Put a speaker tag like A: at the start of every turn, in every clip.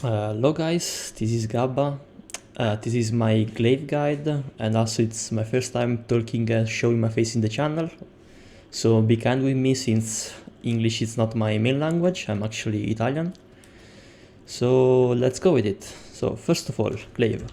A: Hello guys, this is Gabba. This is my Glaive guide, and also it's my first time talking and showing my face in the channel. So be kind with me since English is not my main language, I'm actually Italian. So let's go with it. So first of all, Glaive.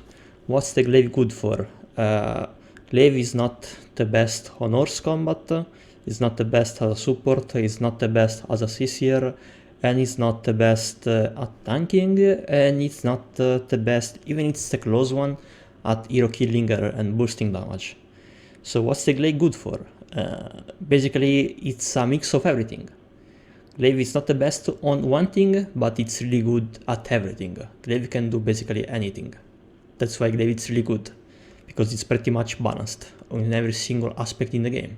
A: What's the Glaive good for? Glaive is not the best on horse combat, it's not the best as a support, it's not the best as a CCR, and it's not the best at tanking, and it's not the best, even it's the close one, at hero killing and boosting damage. So what's the Glaive good for? Basically, it's a mix of everything. Glaive is not the best on one thing, but it's really good at everything. Glaive can do basically anything. That's why Glaive is really good, because it's pretty much balanced in every single aspect in the game.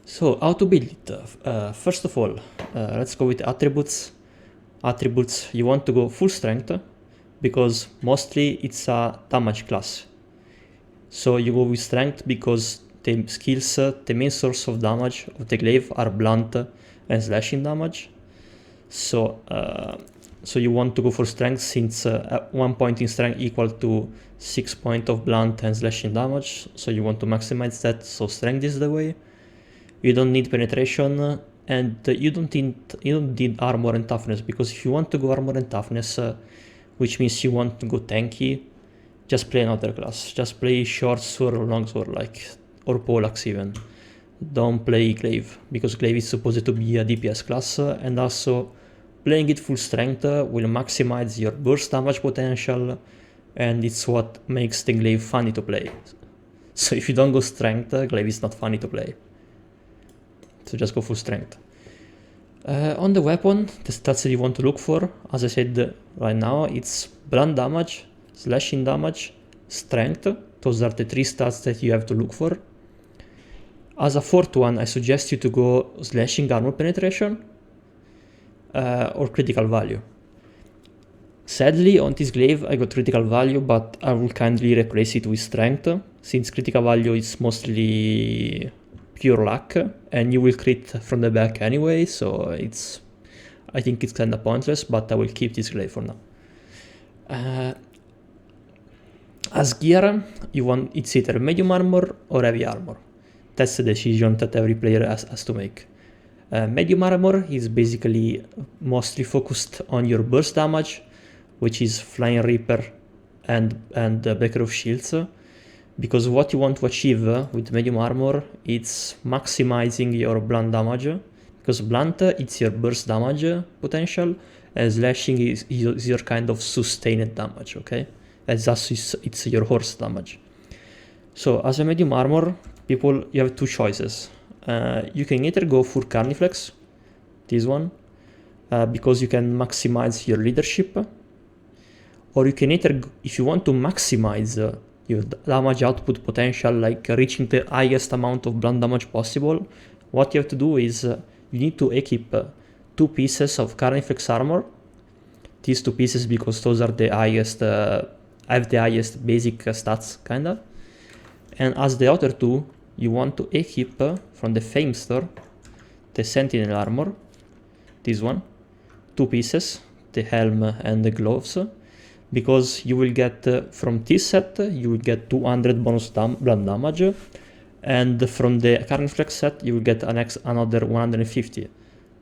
A: So how to build it? First of all, let's go with attributes. Attributes, you want to go full strength, because mostly it's a damage class. So you go with strength because the skills, the main source of damage of the Glaive are blunt and slashing damage. So you want to go for strength since 1 point in strength equal to 6 points of blunt and slashing damage. So you want to maximize that, so strength is the way. You don't need penetration, and you don't need armor and toughness, because if you want to go armor and toughness, which means you want to go tanky, just play another class. Just play short sword or long sword, or poleaxe even. Don't play Glaive, because Glaive is supposed to be a DPS class, and also playing it full strength will maximize your burst damage potential, and it's what makes the Glaive funny to play. So if you don't go strength, Glaive is not funny to play. So just go full strength. On the weapon, the stats that you want to look for, as I said right now, it's blunt damage, slashing damage, strength. Those are the 3 stats that you have to look for. As a fourth one, I suggest you to go slashing armor penetration or critical value. Sadly, on this Glaive I got critical value, but I will kindly replace it with strength, since critical value is mostly pure luck, and you will crit from the back anyway, so I think it's kinda pointless, but I will keep this Glaive for now. As gear, it's either medium armor or heavy armor. That's the decision that every player has to make. Medium armor is basically mostly focused on your burst damage, which is Flying Reaper and Breaker of Shields, because what you want to achieve with medium armor is maximizing your blunt damage, because blunt it's your burst damage potential, and slashing is your kind of sustained damage, okay? And thus it's your horse damage. So as a medium armor, you have 2 choices. You can either go for Carniflex, this one, because you can maximize your leadership, or you can either, if you want to maximize your damage output potential, like reaching the highest amount of blunt damage possible, what you have to do is you need to equip 2 pieces of Carniflex armor. These 2 pieces, because those are the highest, have the highest basic stats, kinda. And as the other 2, you want to equip from the Fame store the Sentinel armor, this one, 2 pieces, the helm and the gloves, because you will get from this set you will get 200 bonus blunt damage, and from the Carniflex set you will get another 150.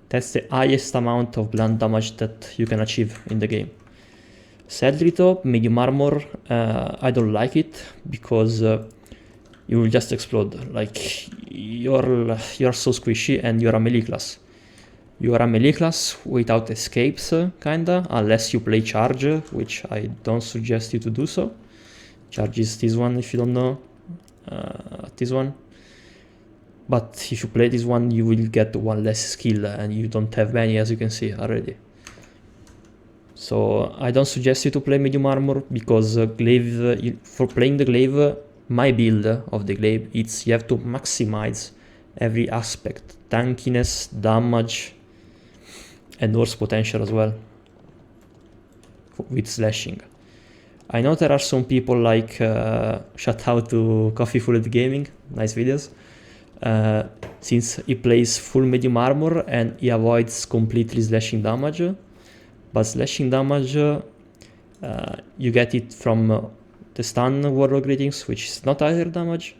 A: That's the highest amount of blunt damage that you can achieve in the game. Sadly though, medium armor, I don't like it, because you will just explode. Like, you're so squishy, and you're a melee class. You are a melee class without escapes, kinda, unless you play charge, which I don't suggest you to do so. Charge is this one, if you don't know, this one. But if you play this one, you will get 1 less skill, and you don't have many, as you can see already. So I don't suggest you to play medium armor, because Glaive, for playing the Glaive, my build of the Glaive, it's you have to maximize every aspect, tankiness, damage, and horse potential as well, with slashing. I know there are some people like, shout out to Coffee Fullet Gaming, nice videos, since he plays full medium armor and he avoids completely slashing damage, but slashing damage, you get it from the stun Warlock Greetings, which is not either damage.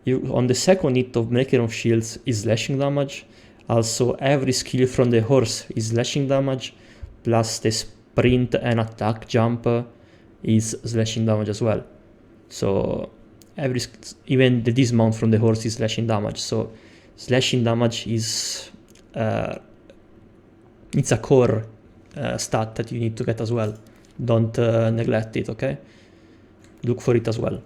A: On the second hit of Breaker of Shields is slashing damage. Also, every skill from the horse is slashing damage, plus the sprint and attack jump is slashing damage as well. So even the dismount from the horse is slashing damage. So slashing damage is it's a core stat that you need to get as well. Don't neglect it, okay? Look for it as well.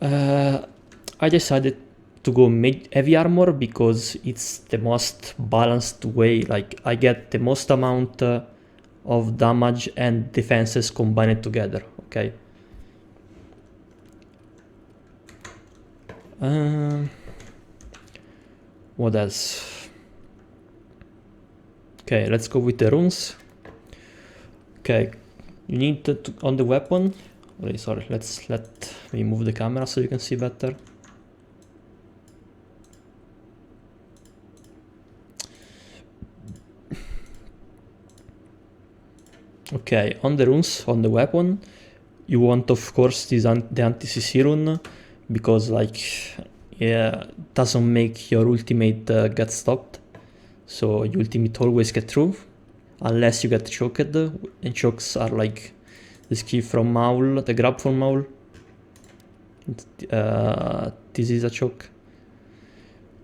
A: I decided to go heavy armor because it's the most balanced way. Like, I get the most amount of damage and defenses combined together, okay? What else? Okay, let's go with the runes. Okay, you need to on the weapon. Sorry, let me move the camera so you can see better. Okay, on the runes, on the weapon, you want, of course, the anti-CC rune, because, like, yeah, doesn't make your ultimate get stopped. So your ultimate always get through, unless you get choked, and chokes are like the skill from Maul, the grab from Maul. This is a choke.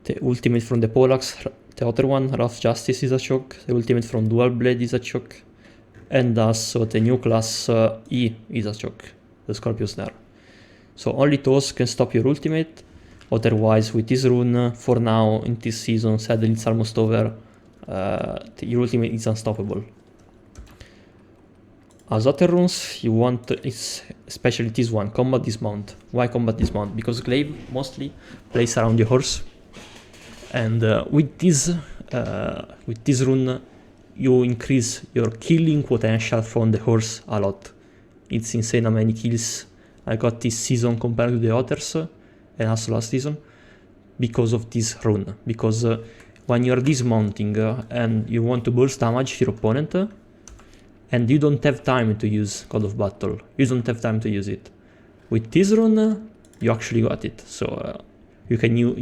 A: The ultimate from the Poleaxe, the other one, Wrath Justice, is a choke. The ultimate from Dual Blade is a choke. And also the new class E is a choke, the Scorpion Snare. So only those can stop your ultimate. Otherwise, with this rune, for now, in this season, sadly it's almost over, your ultimate is unstoppable. As other runes, you want, especially this one, Combat Dismount. Why Combat Dismount? Because Glaive mostly plays around your horse. And with this rune, you increase your killing potential from the horse a lot. It's insane how many kills I got this season compared to the others, and also last season, because of this rune. Because when you're dismounting and you want to burst damage your opponent, and you don't have time to use God of Battle, you don't have time to use it. With this rune, you actually got it. So you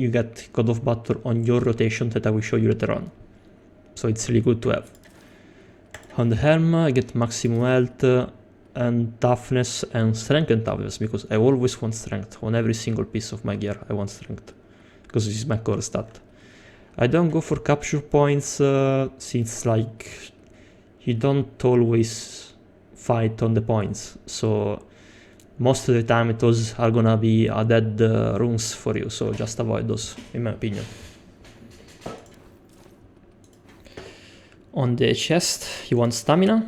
A: get God of Battle on your rotation that I will show you later on. So it's really good to have. On the helm, I get maximum health and toughness and strength and toughness, because I always want strength. On every single piece of my gear I want strength, because this is my core stat. I don't go for capture points since, like, you don't always fight on the points, so most of the time those are gonna be dead runes for you, so just avoid those, in my opinion. On the chest, you want stamina,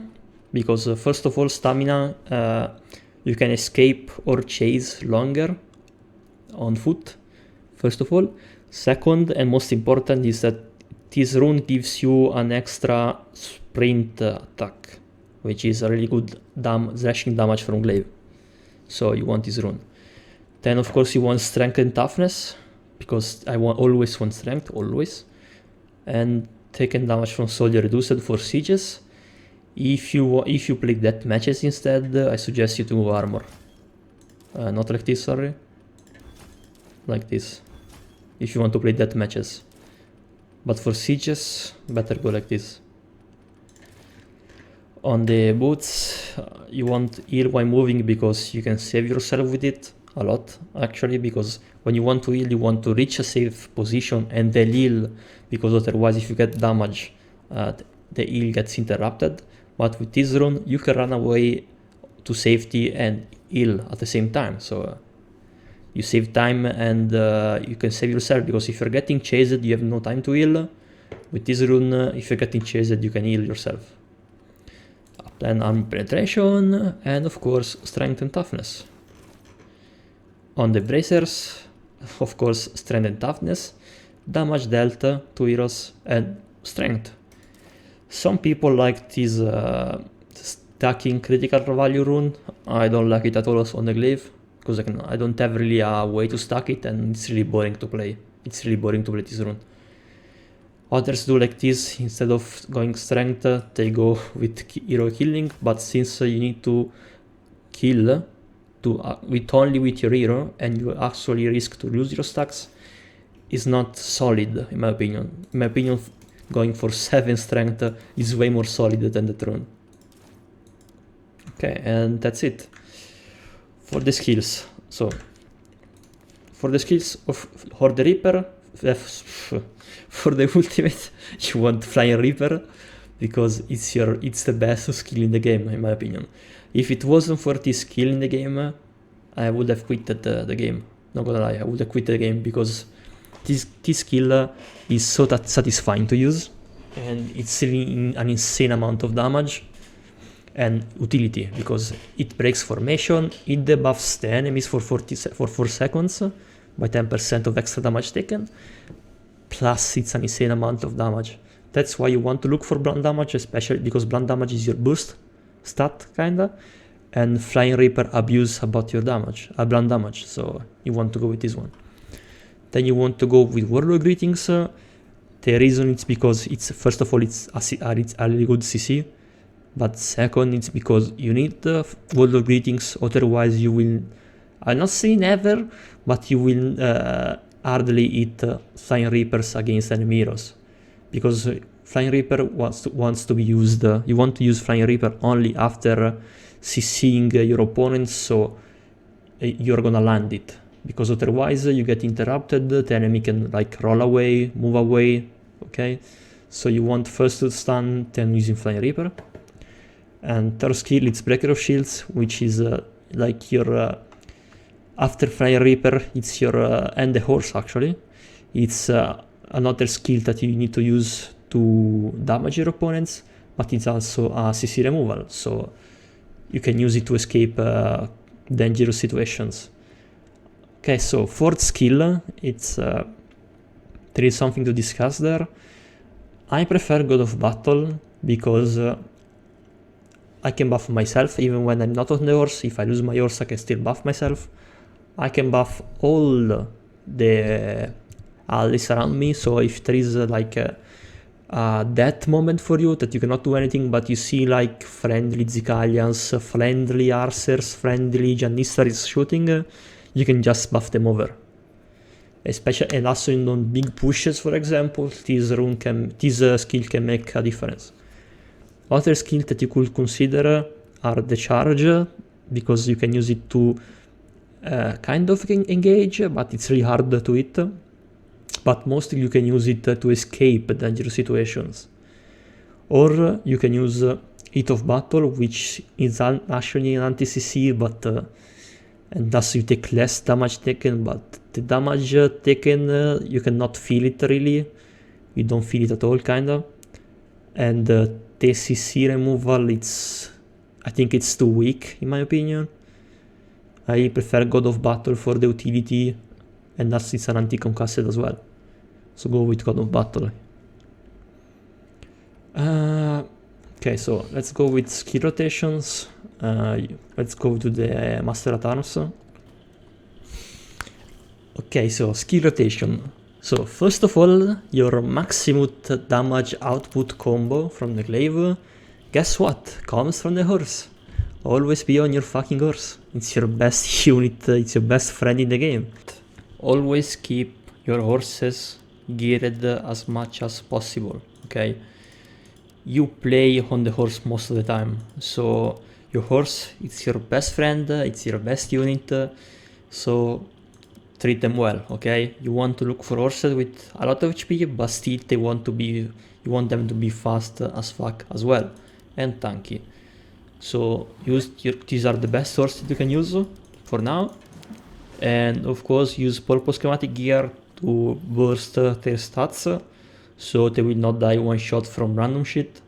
A: because first of all, stamina, you can escape or chase longer on foot, first of all. Second, and most important, is that this rune gives you an extra sprint attack, which is a really good slashing damage from Glaive. So you want this rune. Then of course you want strength and toughness, because I always want strength, always. And taken damage from soldier reduced for sieges. If you play death matches instead, I suggest you to go armor. Not like this, sorry. Like this. If you want to play death matches. But for sieges, better go like this. On the boots, you want heal while moving, because you can save yourself with it a lot, actually, because when you want to heal, you want to reach a safe position and then heal, because otherwise if you get damage, the heal gets interrupted. But with this rune, you can run away to safety and heal at the same time, so you save time and you can save yourself, because if you're getting chased, you have no time to heal. With this rune, if you're getting chased, you can heal yourself. Then armor penetration, and of course strength and toughness. On the bracers, of course, strength and toughness, damage dealt to heroes, and strength. Some people like this stacking critical value rune. I don't like it at all on the Glaive, because I don't have really a way to stack it, and it's really boring to play. It's really boring to play this rune. Others do like this, instead of going strength, they go with hero killing, but since you need to kill only with your hero, and you actually risk to lose your stacks, is not solid in my opinion. In my opinion, going for 7 strength is way more solid than the throne. Okay, and that's it for the skills. So for the skills of Horde Reaper, for the ultimate, you want Flying Reaper because it's the best skill in the game, in my opinion. If it wasn't for this skill in the game, I would have quitted the game. Not gonna lie, I would have quit the game because this skill is so satisfying to use, and it's really an insane amount of damage and utility because it breaks formation, it debuffs the enemies for 4 seconds by 10% of extra damage taken, plus it's an insane amount of damage. That's why you want to look for blunt damage, especially because blunt damage is your boost stat kinda, and Flying Reaper abuse about your damage, blunt damage, so you want to go with this one. Then you want to go with Warlord Greetings. The reason it's because first of all it's a really good CC, but second it's because you need Warlord Greetings, otherwise you will, I'll not say never, but you will hardly hit Flying Reapers against enemy heroes, because Flying Reaper wants to be used, you want to use Flying Reaper only after CCing your opponents, so you're gonna land it, because otherwise you get interrupted, the enemy can like roll away, move away, okay? So you want first to stun, then using Flying Reaper. And third skill, it's Breaker of Shields, which is like your, after Flying Reaper, it's your, and the horse actually, it's another skill that you need to use to damage your opponents, but it's also a CC removal, so you can use it to escape dangerous situations. Okay, so fourth skill, it's there is something to discuss there. I prefer God of Battle because I can buff myself even when I'm not on the horse. If I lose my horse, I can still buff myself. I can buff all the allies around me, so if there is like a death moment for you that you cannot do anything, but you see like friendly Zicalians, friendly Arcers, friendly Janissaries shooting, you can just buff them over. Especially, and also in big pushes, for example, this skill can make a difference. Other skills that you could consider are the charge, because you can use it to kind of engage, but it's really hard to hit. But mostly you can use it to escape dangerous situations. Or you can use Heat of Battle, which is actually an anti-CC, but and thus you take less damage taken, but the damage taken, you cannot feel it really. You don't feel it at all, kinda. And the CC removal, I think it's too weak, in my opinion. I prefer God of Battle for the utility, and thus it's an anti-concussed as well. So go with God of Battle. Okay, so let's go with skill rotations. Let's go to the Master at Arms. Okay, so skill rotation. So first of all, your Maximut damage output combo from the Glaive, guess what? Comes from the horse. Always be on your fucking horse. It's your best unit, it's your best friend in the game. Always keep your horses geared as much as possible, okay? You play on the horse most of the time, so your horse, it's your best friend, it's your best unit, so treat them well, okay? You want to look for horses with a lot of HP, but still you want them to be fast as fuck as well, and tanky. So these are the best horses you can use for now, and of course use purple schematic gear to burst their stats, so they will not die one shot from random shit.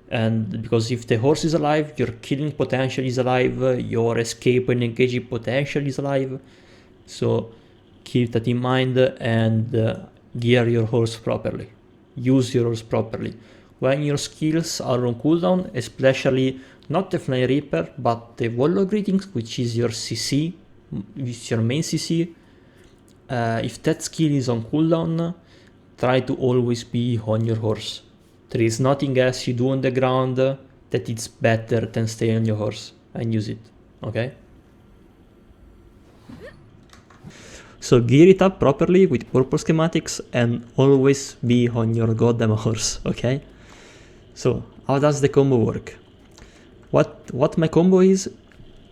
A: And because if the horse is alive, your killing potential is alive, your escape and engaging potential is alive, so keep that in mind and gear your horse properly. Use your horse properly. When your skills are on cooldown, especially not the Flying Reaper, but the Warlord Greetings, which is your CC, which is your main CC, if that skill is on cooldown, try to always be on your horse. There is nothing else you do on the ground that it's better than stay on your horse and use it, okay? So gear it up properly with proper schematics and always be on your goddamn horse, okay? So how does the combo work? What my combo is,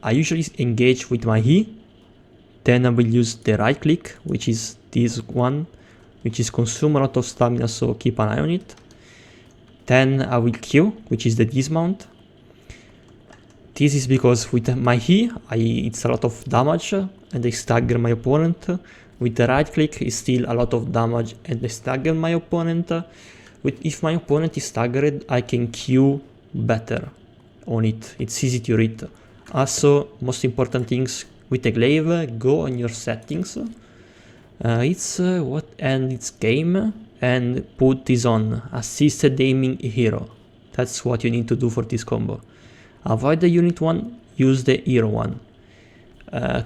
A: I usually engage with my E, then I will use the right click, which is this one, which is consume a lot of stamina, so keep an eye on it. Then I will Q, which is the dismount. This is because with my E, it's a lot of damage and I stagger my opponent. With the right click, it's still a lot of damage and I stagger my opponent. If my opponent is staggered, I can Q better on it. It's easy to read. Also, most important things with the glaive, go on your settings. It's game and put this on assisted aiming hero. That's what you need to do for this combo. Avoid the unit one, use the hero one.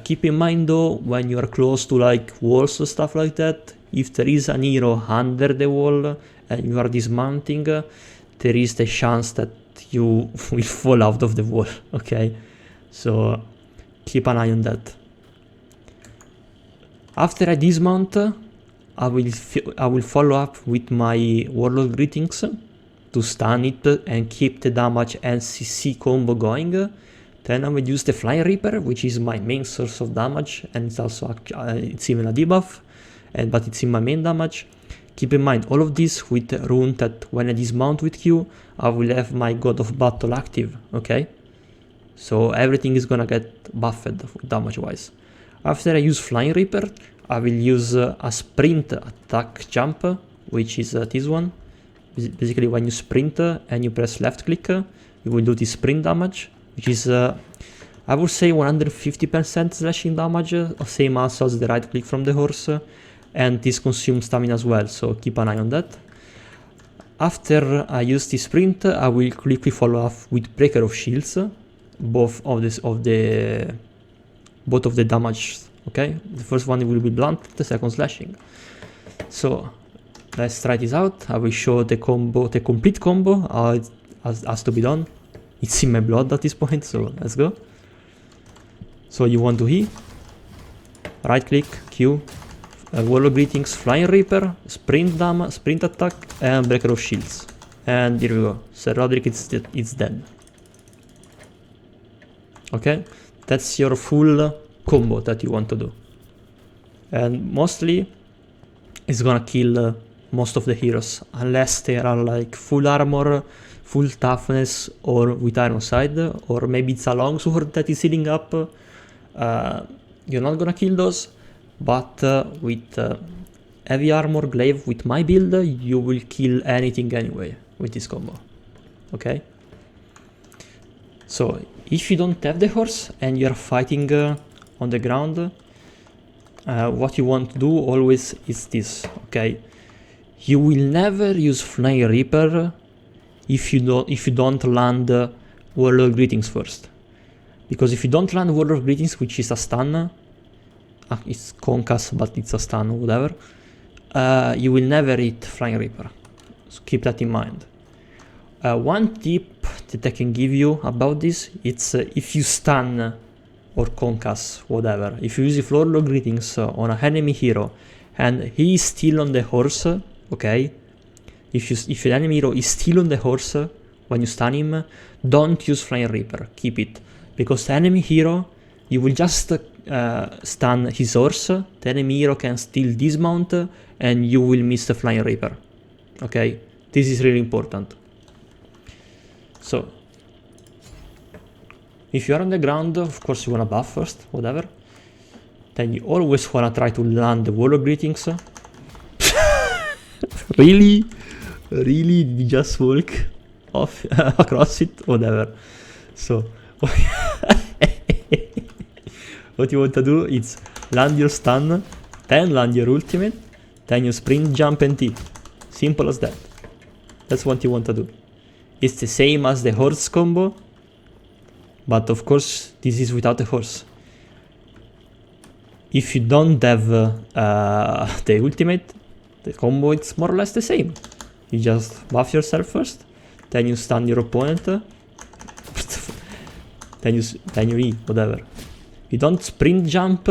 A: Keep in mind though, when you are close to like walls or stuff like that, if there is an hero under the wall and you are dismounting, there is the chance that you will fall out of the wall, okay? So keep an eye on that. After I dismount, I will follow up with my Warlord Greetings to stun it and keep the damage and CC combo going. Then I will use the Flying Reaper, which is my main source of damage, and it's also it's even a debuff, but it's in my main damage. Keep in mind all of this with the rune that when I dismount with Q, I will have my God of Battle active, okay? So everything is gonna get buffed damage wise. After I use Flying Reaper, I will use a sprint attack jump, which is this one. Basically when you sprint and you press left click, you will do this sprint damage, which is I would say 150% slashing damage, same also as the right click from the horse, and this consumes stamina as well, so keep an eye on that. After I use this sprint, I will quickly follow up with Breaker of Shields, both of the damage, okay? The first one will be blunt, the second slashing. So let's try this out. I will show the combo, the complete combo, how it has to be done. It's in my blood at this point, so let's go. So you want to E, right click, Q, Warlord Greetings, Flying Reaper, sprint attack, and Breaker of Shields. And here we go. Sir Roderick it's dead. Okay, that's your full combo that you want to do. And mostly it's gonna kill most of the heroes, unless they are like full armor, full toughness, or with iron side, or maybe it's a longsword that is healing up. You're not gonna kill those, but with heavy armor glaive with my build, you will kill anything anyway with this combo, okay? So if you don't have the horse and you're fighting on the ground, what you want to do always is this, okay? You will never use Flying Reaper if you don't land Warlord Greetings first. Because if you don't land Warlord Greetings, which is a stun, it's concuss, but it's a stun, whatever, you will never hit Flying Reaper. So keep that in mind. One tip that I can give you about this, it's if you stun or concuss, whatever, if you use Warlord Greetings on an enemy hero and he is still on the horse, okay? If an enemy hero is still on the horse when you stun him, don't use Flying Reaper, keep it. Because the enemy hero, you will just stun his horse, the enemy hero can still dismount, and you will miss the Flying Reaper, okay? This is really important. So, if you are on the ground, of course you wanna buff first, whatever. Then you always wanna try to land the Warlord Greetings. Really? Really? Did you just walk off across it? Whatever. So, what you want to do is land your stun, then land your ultimate, then you sprint, jump and T. Simple as that. That's what you want to do. It's the same as the horse combo, but of course this is without the horse. If you don't have the ultimate, the combo it's more or less the same. You just buff yourself first, then you stun your opponent, then you E, whatever. You don't sprint jump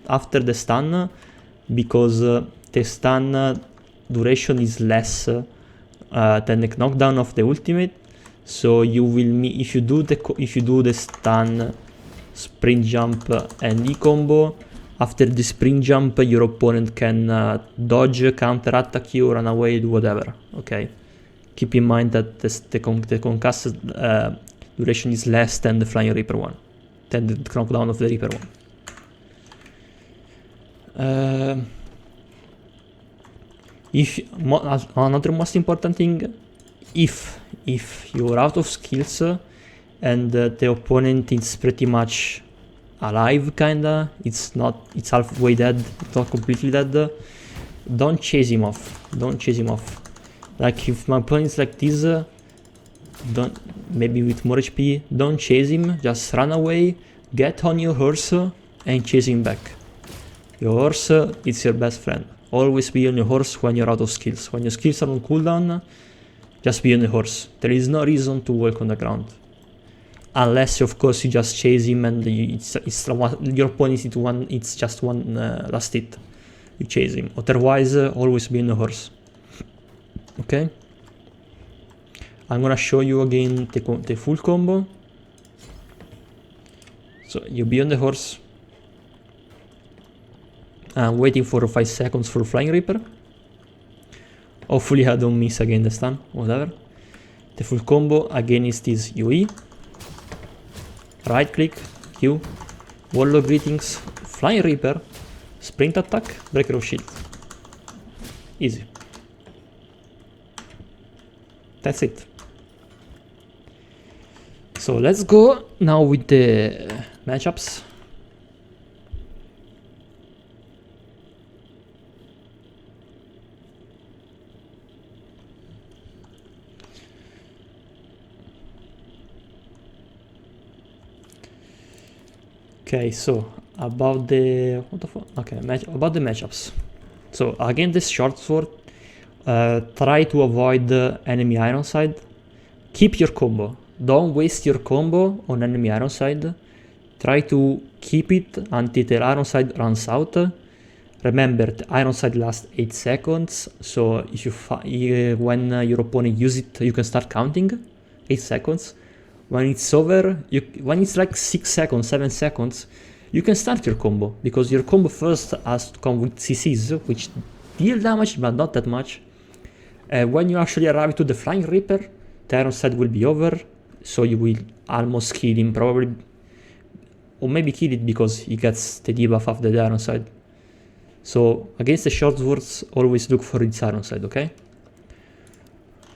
A: after the stun because the stun duration is less than the knockdown of the ultimate. So you will if you do the stun, sprint jump and E combo, after the sprint jump your opponent can dodge, counter attack you, run away, do whatever. Okay, keep in mind that the concussed duration is less than the Flying Reaper one, than the knockdown of the Reaper one. Another most important thing, if you're out of skills and the opponent is pretty much alive, kinda, it's halfway dead, it's not completely dead, don't chase him off. Like if my opponent is like this, maybe with more HP, don't chase him, just run away, get on your horse and chase him back. Your horse is your best friend. Always be on your horse when you're out of skills. When your skills are on cooldown, just be on the horse. There is no reason to walk on the ground. Unless, of course, you just chase him and your opponent it's just one last hit. You chase him. Otherwise, always be on the horse. Okay? I'm gonna show you again the full combo. So you be on the horse. I'm waiting for 5 seconds for Flying Reaper. Hopefully I don't miss again the stun, whatever. The full combo again is this UE. Right click, Q, Warlock Greetings, Flying Reaper, Sprint Attack, Breaker of Shield. Easy. That's it. So let's go now with the matchups. Okay, so about the about the matchups. So again, this short sword, try to avoid the enemy Ironside. Keep your combo. Don't waste your combo on enemy Ironside. Try to keep it until the Ironside runs out. Remember, the Ironside lasts 8 seconds. So if when your opponent uses it, you can start counting 8 seconds. When it's over, when it's like 6 seconds, 7 seconds, you can start your combo, because your combo first has to come with CCs, which deal damage, but not that much. When you actually arrive to the Flying Reaper, the Ironside will be over, so you will almost kill him, probably, or maybe kill it because he gets the debuff of the Ironside. So against the short swords, always look for its Ironside, okay?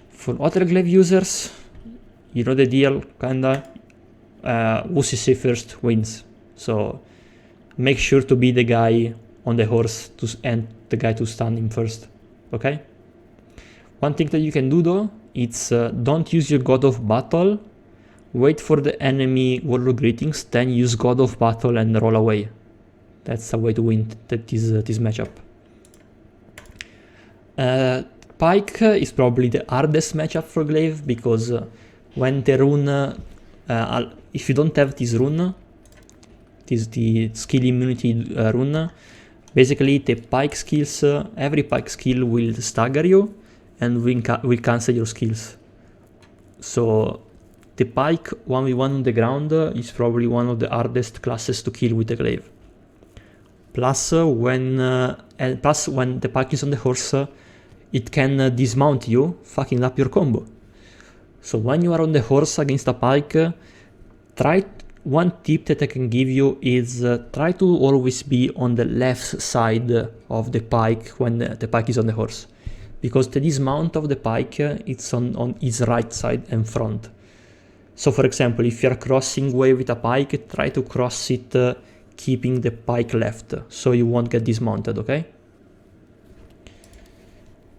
A: For other glaive users, you know the deal, kinda. Who CC first wins. So make sure to be the guy on the horse and the guy to stun him first. Okay? One thing that you can do though, it's don't use your God of Battle. Wait for the enemy Warlock Greetings, then use God of Battle and roll away. That's the way to win this matchup. Pike is probably the hardest matchup for Glaive, because when the rune, if you don't have this rune, the skill immunity rune, basically the pike skills, every pike skill will stagger you and will cancel your skills. So the pike 1v1 on the ground is probably one of the hardest classes to kill with the glaive. Plus when the pike is on the horse, it can dismount you, fucking up your combo. So when you are on the horse against a pike, one tip that I can give you is try to always be on the left side of the pike when the pike is on the horse, because the dismount of the pike it's on its right side and front. So for example, if you are crossing way with a pike, try to cross it keeping the pike left, so you won't get dismounted, okay?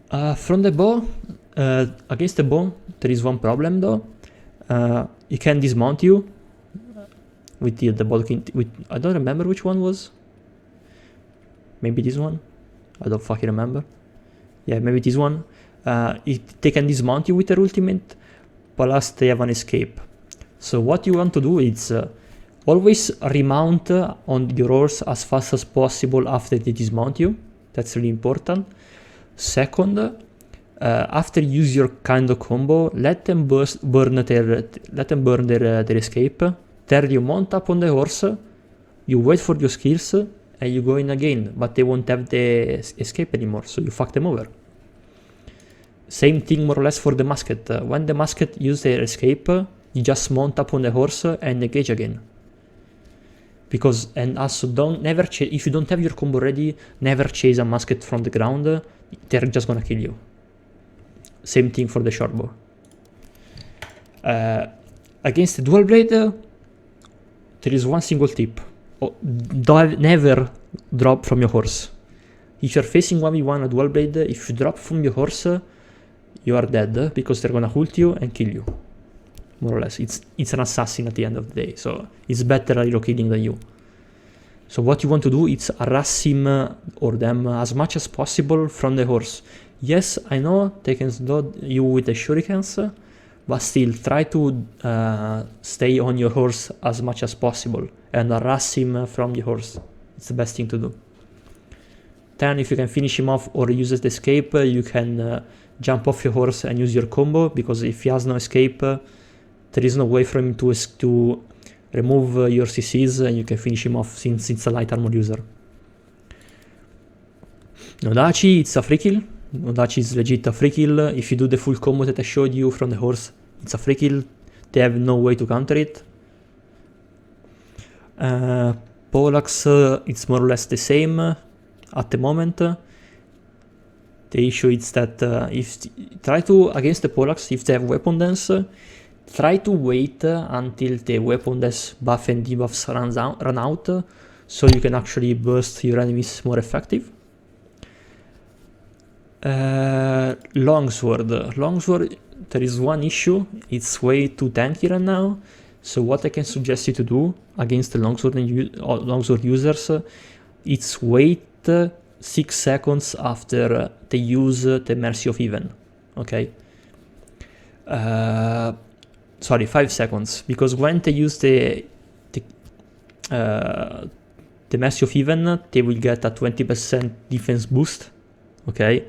A: From the bow, against the bow, there is one problem though. It can dismount you with the I don't remember which one was. Maybe this one? I don't fucking remember. Yeah, maybe this one. They can dismount you with their ultimate, plus they have an escape. So what you want to do is always remount on your horse as fast as possible after they dismount you. That's really important. Second, after you use your kind of combo, let them burn their escape. Then you mount up on the horse, you wait for your skills, and you go in again, but they won't have the escape anymore, so you fuck them over. Same thing more or less for the musket. When the musket use their escape, you just mount up on the horse and engage again. Because, and also if you don't have your combo ready, never chase a musket from the ground, they're just gonna kill you. Same thing for the short bow. Against the dual blade, there is one single tip. Never drop from your horse. If you're facing 1v1 a dual blade, if you drop from your horse, you are dead, because they're gonna ult you and kill you. More or less. It's an assassin at the end of the day, so it's better relocating than you. So what you want to do is harass him or them as much as possible from the horse. Yes, I know they can slot you with the shurikens, but still try to stay on your horse as much as possible and harass him from your horse. It's the best thing to do. Then if you can finish him off or use the escape, you can jump off your horse and use your combo, because if he has no escape, there is no way for him to remove your CCs, and you can finish him off since it's a light armor user. Nodachi, it's a free kill. Nodachi is legit a free kill. If you do the full combo that I showed you from the horse, it's a free kill. They have no way to counter it. Poleaxe, it's more or less the same at the moment. The issue is that against the Poleaxe, if they have weapon dance, try to wait until the weapon dance buff and debuffs run out, so you can actually burst your enemies more effective. Longsword, there is one issue, it's way too tanky right now. So what I can suggest you to do against the longsword users, it's wait 6 seconds after they use the Mercy of Even. Okay, sorry, 5 seconds, because when they use the Mercy of Even, they will get a 20% defense boost. Okay,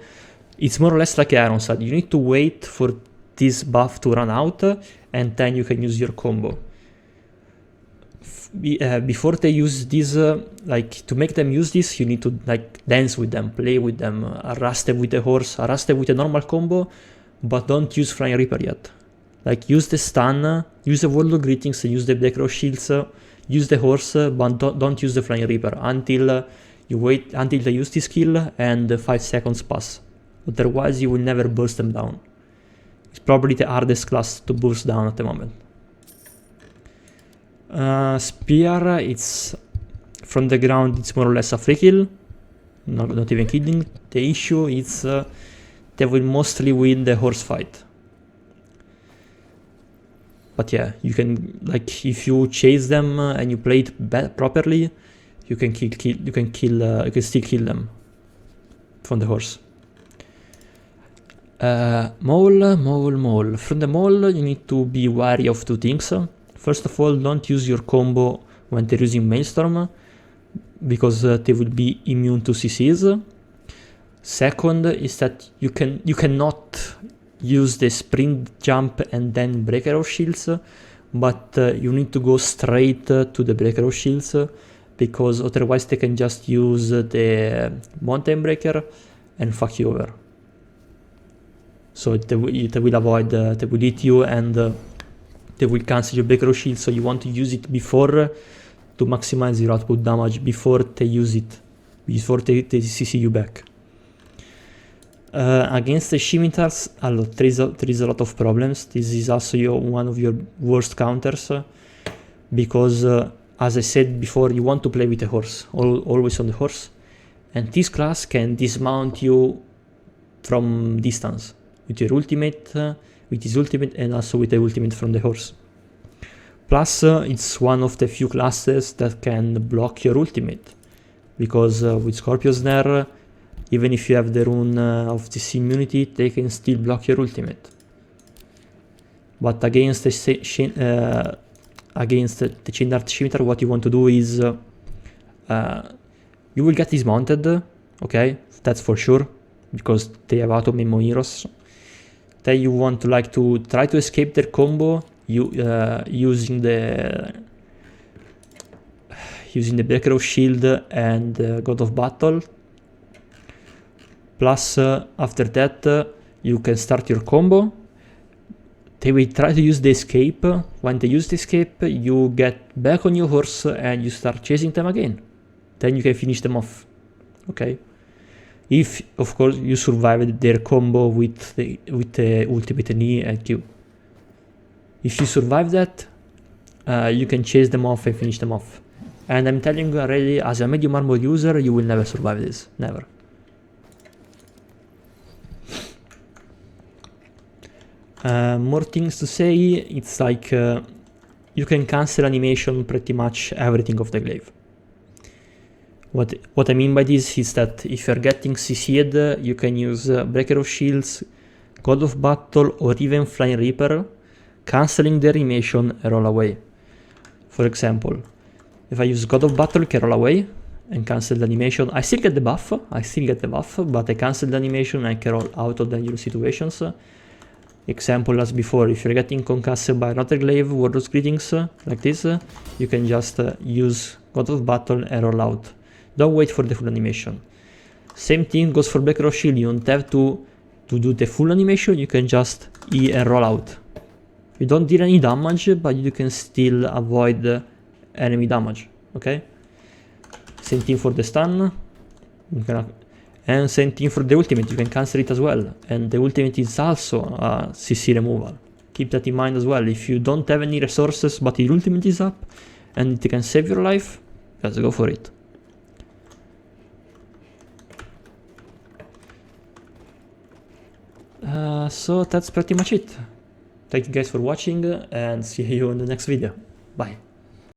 A: it's more or less like Ironside. You need to wait for this buff to run out, and then you can use your combo. Before they use this, like to make them use this, you need to like dance with them, play with them, harass them with the horse, harass them with a normal combo, but don't use Flying Reaper yet. Like use the stun, use the Warlord Greetings, use the Black Rose Shields, use the horse, but don't use the Flying Reaper until you wait until they use this skill and 5 seconds pass. Otherwise, you will never burst them down. It's probably the hardest class to burst down at the moment. Spear, it's from the ground, it's more or less a free kill. Not even kidding. The issue is they will mostly win the horse fight. But yeah, you can, like, if you chase them and you play it properly, you can still kill them from the horse. Maul. From the maul, you need to be wary of 2 things. First of all, don't use your combo when they're using Maelstrom, because they will be immune to CCs. Second is that you cannot use the sprint jump and then Breaker of Shields, but you need to go straight to the Breaker of Shields, because otherwise they can just use the Mountain Breaker and fuck you over. So they will avoid, they will hit you, and they will cancel your Breaker of Shields, so you want to use it before to maximize your output damage, before they use it, before they CC you back. Against the Scimitars, there is a lot of problems. This is also one of your worst counters, because as I said before, you want to play with the horse, always on the horse, and this class can dismount you from distance with your ultimate, with his ultimate, and also with the ultimate from the horse. Plus, it's one of the few classes that can block your ultimate, because with Scorpio Snare, even if you have the rune of this immunity, they can still block your ultimate. But against the Chain Art Scimitar, what you want to do is you will get dismounted, okay, that's for sure, because they have auto memo heroes. Then you want to like to try to escape their combo using the Breaker of Shield and God of Battle. Plus, after that, you can start your combo. They will try to use the escape. When they use the escape, you get back on your horse and you start chasing them again. Then you can finish them off. Okay? If, of course, you survived their combo with the ultimate knee and Q. If you survive that, you can chase them off and finish them off. And I'm telling you already, as a medium armor user, you will never survive this. Never. More things to say, it's like you can cancel animation pretty much everything of the Glaive. What I mean by this is that if you're getting CC'd, you can use Breaker of Shields, God of Battle, or even Flying Reaper, cancelling the animation and roll away. For example, if I use God of Battle, I can roll away and cancel the animation. I still get the buff, but I cancel the animation and I can roll out of dangerous situations. Example as before, if you're getting concussed by another Glaive, Warlord's Greetings, like this, you can just use God of Battle and roll out. Don't wait for the full animation. Same thing goes for Breaker of Shield, you don't have to do the full animation, you can just E and roll out. You don't deal any damage, but you can still avoid enemy damage, okay? Same thing for the stun, and same thing for the ultimate, you can cancel it as well. And the ultimate is also a CC removal. Keep that in mind as well. If you don't have any resources but your ultimate is up and it can save your life, let's go for it. So that's pretty much it. Thank you guys for watching and see you in the next video. Bye.